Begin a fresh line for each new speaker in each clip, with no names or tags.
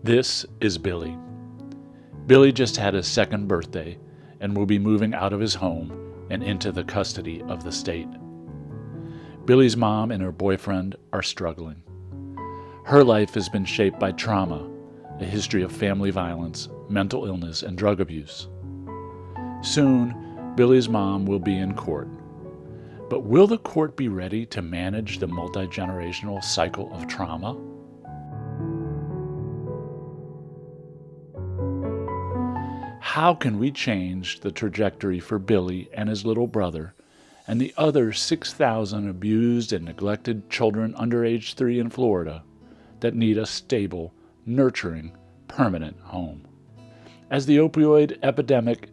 This is Billy. Billy just had his second birthday and will be moving out of his home and into the custody of the state. Billy's mom and her boyfriend are struggling. Her life has been shaped by trauma, a history of family violence, mental illness, and drug abuse. Soon, Billy's mom will be in court. But will the court be ready to manage the multi-generational cycle of trauma? How can we change the trajectory for Billy and his little brother and the other 6,000 abused and neglected children under age 3 in Florida that need a stable, nurturing, permanent home? As the opioid epidemic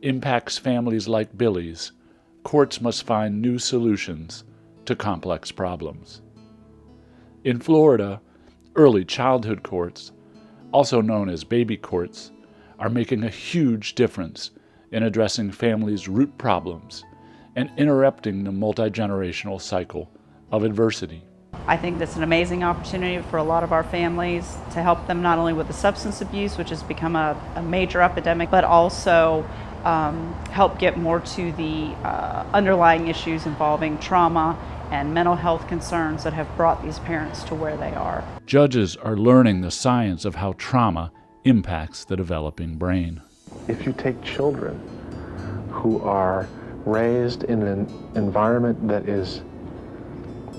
impacts families like Billy's, courts must find new solutions to complex problems. In Florida, early childhood courts, also known as baby courts, are making a huge difference in addressing families' root problems and interrupting the multi-generational cycle of adversity.
I think that's an amazing opportunity for a lot of our families to help them not only with the substance abuse, which has become a major epidemic, but also help get more to the underlying issues involving trauma and mental health concerns that have brought these parents to where they are.
Judges are learning the science of how trauma impacts the developing brain.
If you take children who are raised in an environment that is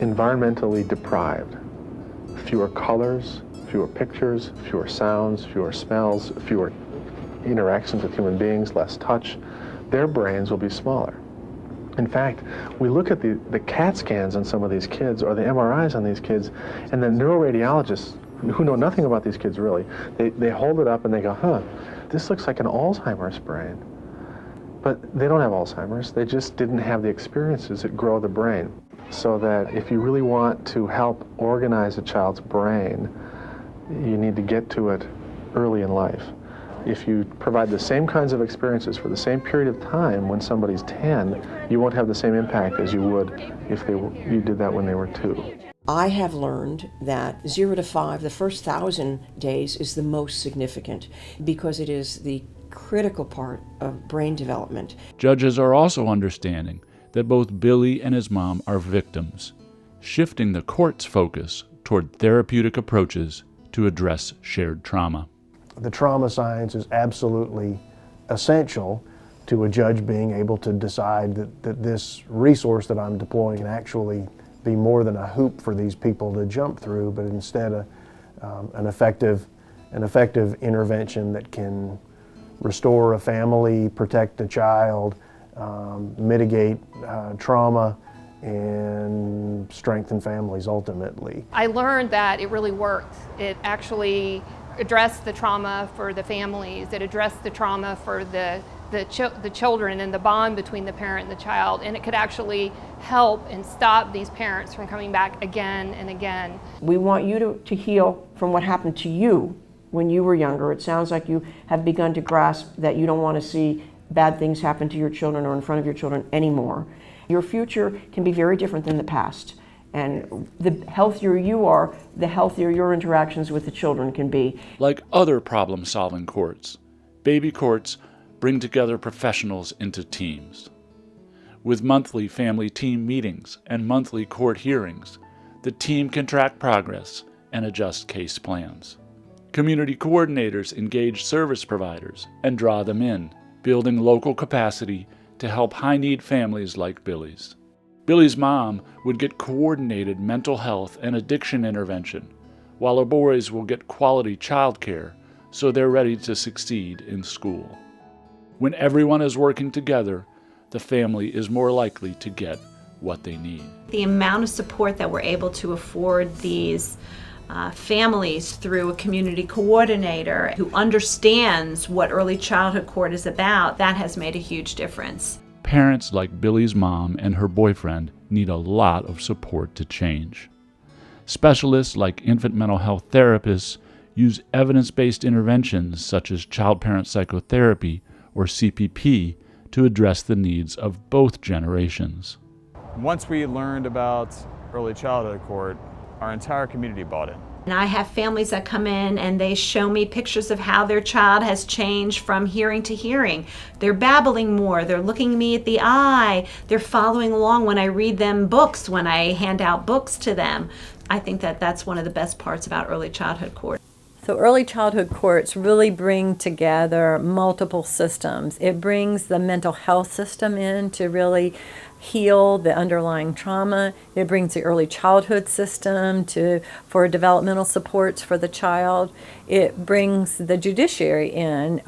environmentally deprived, fewer colors, fewer pictures, fewer sounds, fewer smells, fewer interactions with human beings, less touch, their brains will be smaller. In fact, we look at the CAT scans on some of these kids or the MRIs on these kids, and the neuroradiologists who know nothing about these kids really, they hold it up and they go, this looks like an Alzheimer's brain. But they don't have Alzheimer's, they just didn't have the experiences that grow the brain. So that if you really want to help organize a child's brain, you need to get to it early in life. If you provide the same kinds of experiences for the same period of time when somebody's 10, you won't have the same impact as you would if you did that when they were 2.
I have learned that 0 to 5, the first 1,000 days, is the most significant because it is the critical part of brain development.
Judges are also understanding that both Billy and his mom are victims, shifting the court's focus toward therapeutic approaches to address shared trauma.
The trauma science is absolutely essential to a judge being able to decide that this resource that I'm deploying can actually be more than a hoop for these people to jump through, but instead an effective intervention that can restore a family, protect a child, mitigate trauma, and strengthen families ultimately.
I learned that it really worked. It actually addressed the trauma for the families. It addressed the trauma for the children and the bond between the parent and the child, and it could actually help and stop these parents from coming back again and again.
We want you to heal from what happened to you when you were younger. It sounds like you have begun to grasp that you don't want to see bad things happen to your children or in front of your children anymore. Your future can be very different than the past. And the healthier you are, the healthier your interactions with the children can be.
Like other problem-solving courts, baby courts bring together professionals into teams. With monthly family team meetings and monthly court hearings, the team can track progress and adjust case plans. Community coordinators engage service providers and draw them in, building local capacity to help high-need families like Billy's. Billy's mom would get coordinated mental health and addiction intervention, while her boys will get quality childcare so they're ready to succeed in school. When everyone is working together, the family is more likely to get what they need.
The amount of support that we're able to afford these families through a community coordinator who understands what early childhood court is about, that has made a huge difference.
Parents like Billy's mom and her boyfriend need a lot of support to change. Specialists like infant mental health therapists use evidence-based interventions such as child-parent psychotherapy or CPP to address the needs of both generations.
Once we learned about early childhood court, our entire community bought in.
And I have families that come in and they show me pictures of how their child has changed from hearing to hearing. They're babbling more, they're looking me at the eye, they're following along when I read them books, when I hand out books to them. I think that that's one of the best parts about early childhood court.
So early childhood courts really bring together multiple systems. It brings the mental health system in to really heal the underlying trauma. It brings the early childhood system for developmental supports for the child. It brings the judiciary in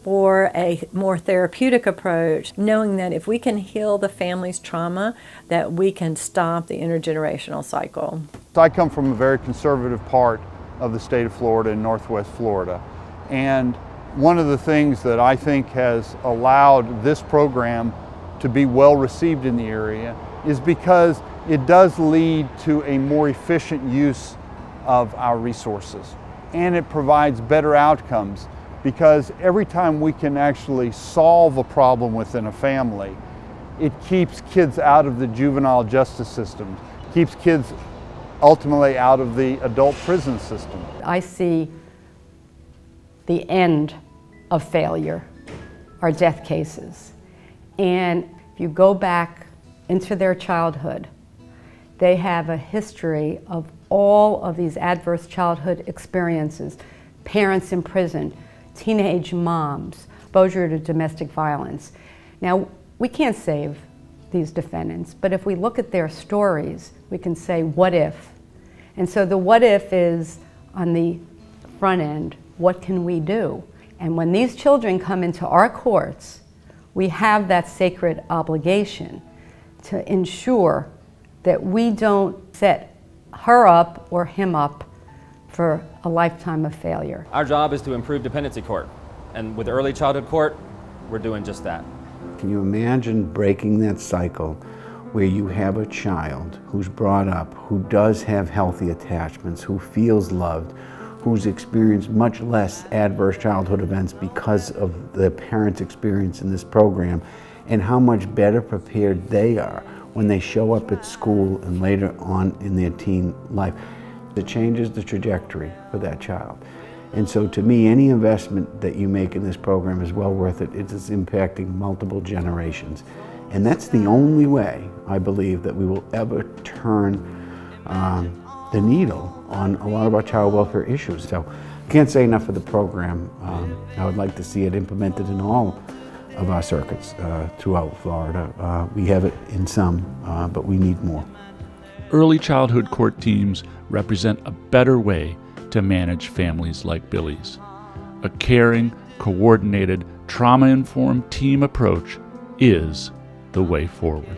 for a more therapeutic approach, knowing that if we can heal the family's trauma, that we can stop the intergenerational cycle.
I come from a very conservative part of the state of Florida in Northwest Florida. And one of the things that I think has allowed this program to be well received in the area is because it does lead to a more efficient use of our resources. And it provides better outcomes because every time we can actually solve a problem within a family, it keeps kids out of the juvenile justice system, keeps kids ultimately out of the adult prison system.
I see the end of failure are death cases. And if you go back into their childhood, they have a history of all of these adverse childhood experiences, parents in prison, teenage moms, exposure to domestic violence. Now, we can't save these defendants, but if we look at their stories, we can say, what if? And so the what if is on the front end, what can we do? And when these children come into our courts, we have that sacred obligation to ensure that we don't set her up or him up for a lifetime of failure.
Our job is to improve dependency court, and with early childhood court, we're doing just that.
Can you imagine breaking that cycle where you have a child who's brought up, who does have healthy attachments, who feels loved, who's experienced much less adverse childhood events because of the parents' experience in this program, and how much better prepared they are when they show up at school and later on in their teen life. It changes the trajectory for that child. And so to me, any investment that you make in this program is well worth it. It is impacting multiple generations. And that's the only way, I believe, that we will ever turn the needle on a lot of our child welfare issues. So I can't say enough for the program. I would like to see it implemented in all of our circuits throughout Florida. We have it in some, but we need more.
Early childhood court teams represent a better way to manage families like Billy's. A caring, coordinated, trauma-informed team approach is the way forward.